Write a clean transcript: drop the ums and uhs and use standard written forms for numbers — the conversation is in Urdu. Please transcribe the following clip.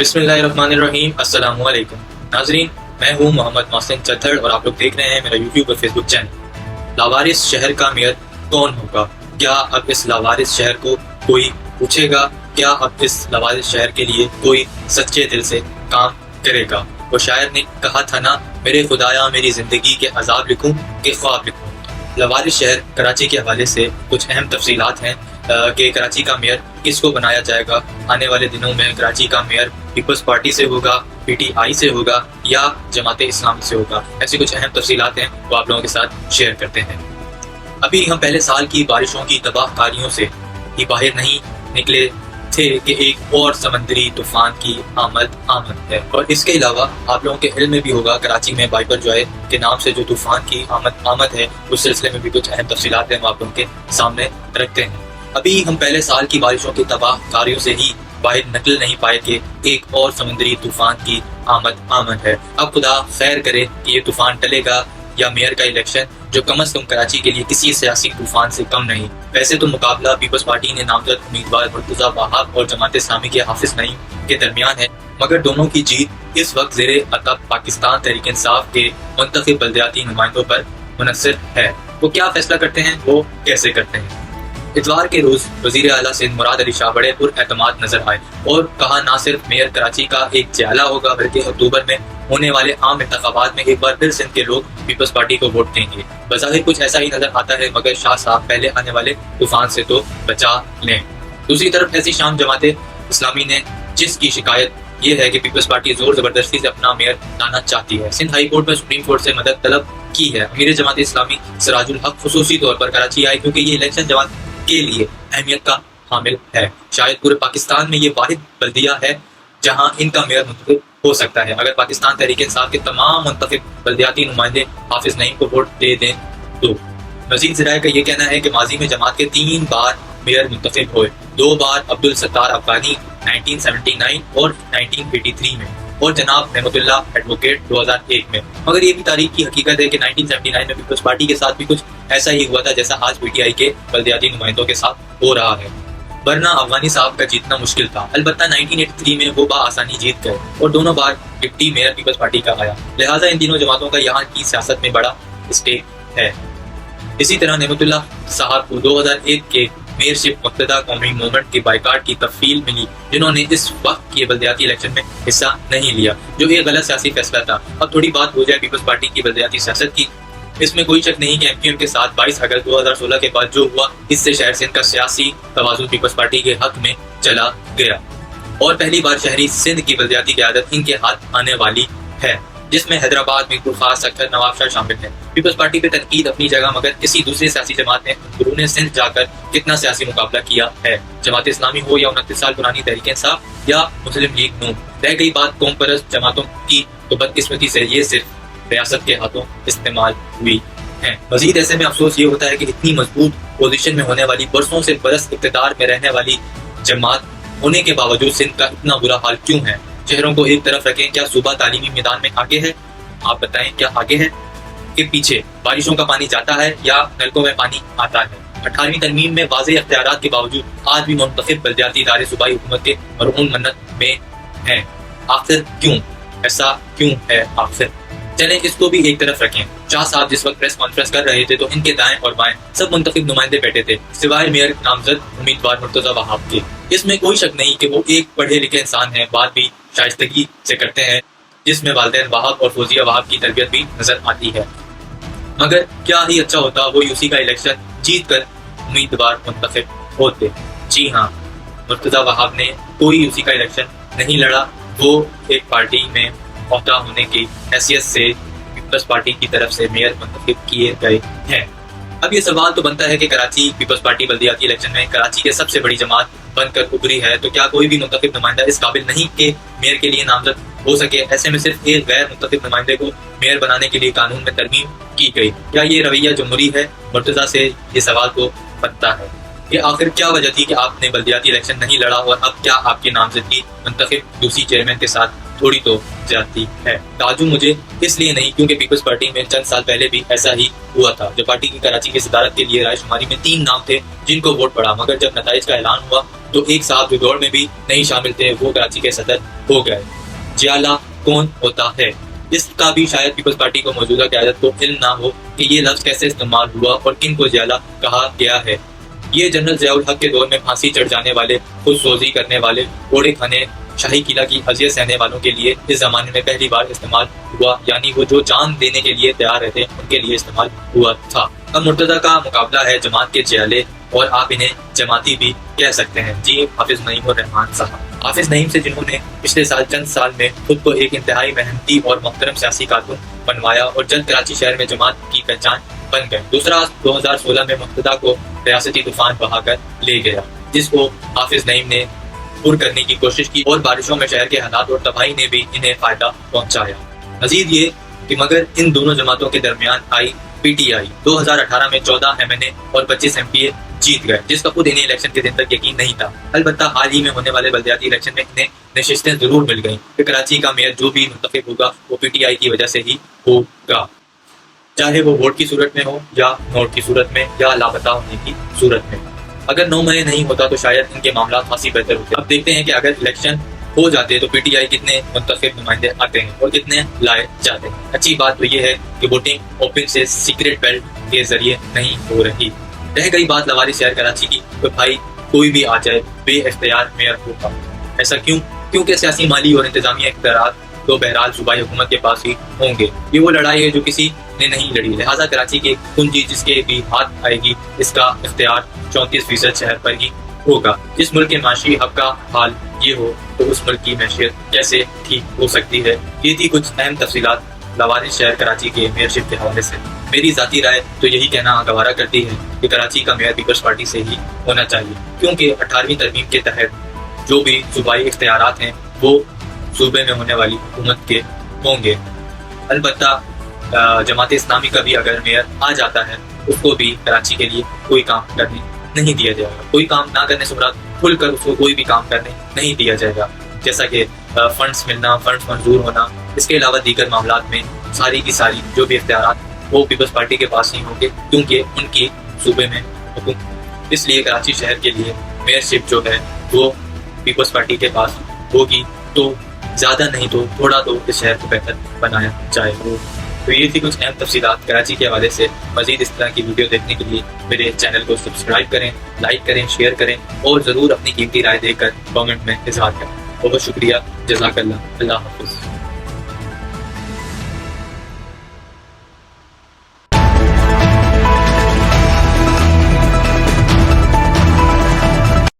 بسم اللہ الرحمن الرحیم۔ السلام علیکم ناظرین، میں ہوں محمد محسن چتھڑ اور آپ لوگ دیکھ رہے ہیں میرا یوٹیوب اور فیس بک چینل۔ لاوارث شہر کا میئر کون ہوگا؟ کیا اب اس لاوارث شہر کو کوئی پوچھے گا؟ کیا اب اس لاوارث شہر کے لیے کوئی سچے دل سے کام کرے گا؟ وہ شاعر نے کہا تھا نا، میرے خدایا میری زندگی کے عذاب لکھوں کہ خواب لکھوں۔ لاوارث شہر کراچی کے حوالے سے کچھ اہم تفصیلات ہیں کہ کراچی کا میئر کس کو بنایا جائے گا۔ آنے والے دنوں میں کراچی کا میئر پیپلز پارٹی سے ہوگا، پی ٹی آئی سے ہوگا یا جماعت اسلامی سے ہوگا۔ ایسی کچھ اہم تفصیلات ہیں وہ آپ لوگوں کے ساتھ شیئر کرتے ہیں۔ ابھی ہم پہلے سال کی بارشوں کی تباہ کاریوں سے ہی باہر نہیں نکلے تھے کہ ایک اور سمندری طوفان کی آمد ہے، اور اس کے علاوہ آپ لوگوں کے علم میں بھی ہوگا کراچی میں بائپر جوائے کے نام سے جو طوفان کی آمد ہے، اس سلسلے میں بھی کچھ اہم تفصیلات ہیں وہ آپ لوگوں کے سامنے رکھتے ہیں۔ ابھی ہم پہلے سال کی بارشوں کی تباہ کاریوں سے ہی باہر نکل نہیں پائے کہ ایک اور سمندری طوفان کی آمد ہے۔ اب خدا خیر کرے کہ یہ طوفان ٹلے گا یا میئر کا الیکشن جو کم از کم کراچی کے لیے کسی سیاسی طوفان سے کم نہیں۔ ویسے تو مقابلہ پیپلز پارٹی نے نامزد امیدوار مرتضیٰ وہاب اور جماعت اسلامی کے حافظ نعیم کے درمیان ہے، مگر دونوں کی جیت اس وقت زیر عطب پاکستان تحریک انصاف کے منتخب بلدیاتی نمائندوں پر منحصر ہے۔ وہ کیا فیصلہ کرتے ہیں، وہ کیسے کرتے ہیں۔ اتوار کے روز وزیر اعلیٰ سندھ مراد علی شاہ بڑے پر اعتماد نظر آئے اور کہا نہ صرف میئر کراچی کا ایک جعلہ ہوگا بلکہ اکتوبر میں ہونے والے عام انتخابات میں ایک بار پھر سندھ کے لوگ پیپلز پارٹی کو ووٹ دیں گے۔ بظاہر کچھ ایسا ہی نظر آتا ہے، مگر شاہ صاحب پہلے آنے والے طوفان سے تو بچا لیں۔ دوسری طرف ایسی شام جماعت اسلامی نے جس کی شکایت یہ ہے کہ پیپلز پارٹی زور زبردستی سے اپنا میئر لانا چاہتی ہے، سندھ ہائی کورٹ میں سپریم کورٹ سے مدد طلب کی ہے۔ امیر جماعت اسلامی سراج الحق خصوصی طور پر کراچی آئے کیونکہ یہ الیکشن جماعت کے لیے اہمیت کا حامل ہے۔ شاید پورے پاکستان میں یہ واحد بلدیہ ہے جہاں ان کا میئر منتخب ہو سکتا ہے۔ اگر پاکستان تحریک انصاف کے تمام منتخب بلدیاتی نمائندے حافظ نعیم کو ووٹ دے دیں تو۔ مزید ذرائع کا یہ کہنا ہے کہ ماضی میں جماعت کے 3 بار میئر منتخب ہوئے، 2 بار عبدالستار افغانی 1979 اور 1983 میں، اور جناب نعمت اللہ ایڈوکیٹ 2001 میں۔ مگر یہ بھی تاریخ کی حقیقت ہے کہ 1979 میں پیپلز پارٹی کے ساتھ بھی کچھ ایسا ہی ہوا تھا جیسا آج پی ٹی آئی کے بلدیاتی نمائندوں کے ساتھ ہو رہا ہے، ورنہ افغانی صاحب کا جیتنا مشکل تھا۔ البتہ 1983 میں وہ بآسانی جیت گئے اور دونوں بار ڈپٹی میئر پیپلز پارٹی کا آیا، لہٰذا ان تینوں جماعتوں کا یہاں کی سیاست میں بڑا اسٹیک ہے۔ اسی طرح نعمت اللہ صاحب کو 2001 کے میئر شپ مقتدہ قومی موومنٹ کے بائیکاٹ کی تفصیل ملی، جنہوں نے اس وقت کے بلدیاتی الیکشن میں حصہ نہیں لیا، جو ایک غلط سیاسی فیصلہ تھا۔ اب تھوڑی بات ہو جائے پیپلز پارٹی کی بلدیاتی سیاست کی۔ اس میں کوئی شک نہیں کہ ایم کیو ایم کے ساتھ 22 اگست 2016 کے بعد جو ہوا، اس سے شہر سندھ کا سیاسی توازن پیپلز پارٹی کے حق میں چلا گیا، اور پہلی بار شہری سندھ کی بلدیاتی قیادت ان کے ہاتھ آنے والی ہے، جس میں حیدرآباد میں خاص سکھر نواب شاہ شامل ہیں۔ پیپلز پارٹی پہ تنقید اپنی جگہ، مگر کسی دوسری سیاسی جماعت نے اندرون سندھ جا کر کتنا سیاسی مقابلہ کیا ہے؟ جماعت اسلامی ہو یا 29 سال پرانی تحریک انصاف یا مسلم لیگ نون، رہ گئی بات قوم پرست جماعتوں کی تو بدقسمتی سے یہ صرف ریاست کے ہاتھوں استعمال ہوئی ہیں۔ مزید ایسے میں افسوس یہ ہوتا ہے کہ اتنی مضبوط پوزیشن میں ہونے والی، برسوں سے برس اقتدار میں رہنے والی جماعت ہونے کے باوجود سندھ کا اتنا برا حال کیوں ہے؟ شہروں کو ایک طرف رکھیں، کیا صوبہ تعلیمی میدان میں آگے ہے؟ آپ بتائیں، کیا آگے ہے کہ پیچھے؟ بارشوں کا پانی جاتا ہے یا نلکوں میں پانی آتا ہے؟ 18ویں ترمیم میں واضح اختیارات کے باوجود آج بھی منتخب بلدیاتی ادارے صوبائی حکومت کے مرہون منت میں ہیں۔ آخر کیوں؟ ایسا کیوں ہے آخر؟ چلیں اس کو بھی ایک طرف رکھیں۔ شاہ صاحب جس وقت پریس کانفرنس کر رہے تھے تو ان کے دائیں اور بائیں سب منتخب نمائندے بیٹھے تھے سوائے میئر نامزد امیدوار مرتضیٰ وہاب کے۔ اس میں کوئی شک نہیں کہ وہ ایک پڑھے لکھے انسان ہیں، بات بھی شائستگی سے کرتے ہیں، جس میں والدین وہاب اور فوزیہ وہاب کی تربیت بھی نظر آتی ہے۔ مگر کیا ہی اچھا ہوتا وہ یوسی کا الیکشن جیت کر امیدوار منتخب ہوتے۔ جی ہاں، مرتضیٰ وہاب نے کوئی یوسی کا الیکشن نہیں لڑا، وہ ایک پارٹی میں عہدہ ہونے کی حیثیت سے پیپلز پارٹی کی طرف سے میئر منتخب کیے گئے ہیں۔ اب یہ سوال تو بنتا ہے کہ کراچی پیپلز پارٹی بلدیاتی الیکشن میں کراچی کے سب سے بڑی جماعت بن کر ابھری ہے، تو کیا کوئی بھی منتخب نمائندہ اس قابل نہیں کہ میئر کے لیے نامزد ہو سکے؟ ایسے میں صرف ایک غیر منتخب نمائندے کو میئر بنانے کے لیے قانون میں ترمیم کی گئی۔ کیا یہ رویہ جمہوری ہے؟ مرتضیٰ سے یہ سوال تو بنتا ہے۔ کہ آخر کیا وجہ تھی کہ آپ نے بلدیاتی الیکشن نہیں لڑا اور اب کیا آپ کی نامزدگی منتخب دوسری چیئرمین کے ساتھ تھوڑی تو زیادتی ہے؟ تعجب مجھے اس لیے نہیں کیونکہ پیپلز پارٹی میں چند سال پہلے بھی ایسا ہی ہوا تھا، جب پارٹی کی کراچی کی صدارت کے لیے رائے شماری میں 3 نام تھے جن کو ووٹ پڑا، مگر جب نتائج کا اعلان ہوا تو ایک صاحب جو دوڑ میں بھی نہیں شامل تھے وہ کراچی کے صدر ہو گئے۔ جیالہ کون ہوتا ہے؟ اس کا بھی شاید پیپلز پارٹی کو موجودہ قیادت کو علم نہ ہو کہ یہ لفظ کیسے استعمال ہوا اور کن کو جیالہ کہا گیا ہے۔ یہ جنرل ضیاء الحق کے دور میں پھانسی چڑھ جانے والے، خود سوزی کرنے والے، گھوڑے کھانے، شاہی قلعہ کی اذیت سہنے والوں کے لیے اس زمانے میں پہلی بار استعمال ہوا، یعنی وہ جو جان دینے کے لیے تیار رہتے ان کے لیے استعمال ہوا تھا۔ اب مرتضیٰ کا مقابلہ ہے جماعت کے جیالے، اور آپ انہیں جماعتی بھی کہہ سکتے ہیں۔ جی حافظ نعیم الرحمان صاحب، حافظ نعیم سے جنہوں نے پچھلے چند سال میں خود کو ایک انتہائی محنتی اور محترم سیاسی کارکن بنوایا اور جلد کراچی شہر میں جماعت کی پہچان بن گئے۔ دوسرا 2016 میں مقتدہ کو ریاستی طوفان بہا کر لے گیا، جس کو حافظ نعیم نے پر کرنے کی کوشش کی، اور بارشوں میں شہر کے حالات اور تباہی نے بھی انہیں فائدہ پہنچایا۔ مزید یہ کہ مگر ان دونوں جماعتوں کے درمیان آئی پی ٹی آئی 2018 میں 14 MNA اور 25 MPA جیت گئے، جس کا خود انہیں الیکشن کے دن تک یقین نہیں تھا۔ البتہ حال ہی میں ہونے والے بلدیاتی الیکشن میں انہیں نشستیں ضرور مل گئیں کہ کراچی کا میئر جو بھی منتخب ہوگا وہ پی ٹی آئی کی وجہ سے ہی ہوگا، چاہے وہ ووٹ کی صورت میں ہو یا نوٹ کی صورت میں یا لاپتہ ہونے کی صورت میں۔ اگر 9 مئی نہیں ہوتا تو شاید ان کے معاملات خاصی بہتر ہوتے۔ اب دیکھتے ہیں کہ اگر الیکشن ہو جاتے تو پی ٹی آئی کتنے منتخب نمائندے آتے ہیں اور کتنے لائے جاتے ہیں۔ اچھی بات تو یہ ہے کہ ووٹنگ اوپن سے سیکرٹ بیلٹ کے ذریعے نہیں ہو رہی۔ رہ گئی بات لواری شہر کراچی کی، تو بھائی کوئی بھی آ جائے بے اختیار میئر ہوگا۔ ایسا کیوں؟ کیونکہ سیاسی، مالی اور انتظامیہ اختیارات تو بہرحال صوبائی حکومت کے پاس ہی ہوں گے۔ یہ وہ لڑائی ہے جو کسی نے نہیں لڑی، لہٰذا کراچی کی کنجی جس کے بھی ہاتھ آئے گی اس کا اختیار 34% شہر پر ہی ہوگا۔ جس ملک کے معاشی حق کا حال یہ ہو تو اس ملک کی معیشت کیسے ٹھیک ہو سکتی ہے؟ یہ تھی کچھ اہم تفصیلات لاوارث شہر کراچی کے میئرشپ کے حوالے سے۔ میری ذاتی رائے تو یہی کہنا گوارا کرتی ہے کہ کراچی کا میئر پیپلز پارٹی سے ہی ہونا چاہیے، کیونکہ 18ویں ترمیم کے تحت جو بھی صوبائی اختیارات ہیں وہ صوبے میں ہونے والی حکومت کے ہوں گے۔ البتہ جماعت اسلامی کا بھی اگر میئر آ جاتا ہے اس کو بھی کراچی کے لیے کوئی کام کرنے نہیں دیا جائے گا۔ کوئی کام نہ کرنے سے مراد کھل کر اس کو کوئی بھی کام کرنے نہیں دیا جائے گا، جیسا کہ فنڈز ملنا، فنڈز منظور ہونا، اس کے علاوہ دیگر معاملات میں ساری کی ساری جو بھی اختیارات وہ پیپلز پارٹی کے پاس ہی ہوں گے، کیونکہ ان کی صوبے میں حکومت۔ اس لیے کراچی شہر کے لیے میئرشپ جو ہے وہ پیپلز پارٹی کے پاس ہوگی، تو زیادہ نہیں تو تھوڑا تو اس شہر کو بہتر بنایا جائے گا۔ تو یہ تھی کچھ اہم تفصیلات کراچی کے حوالے سے۔ مزید اس طرح کی ویڈیو دیکھنے کے لیے میرے چینل کو سبسکرائب کریں، لائک کریں، شیئر کریں اور ضرور اپنی قیمتی رائے دے کر کامنٹ میں اظہار کریں۔ بہت شکریہ، جزاک اللہ، اللہ حافظ۔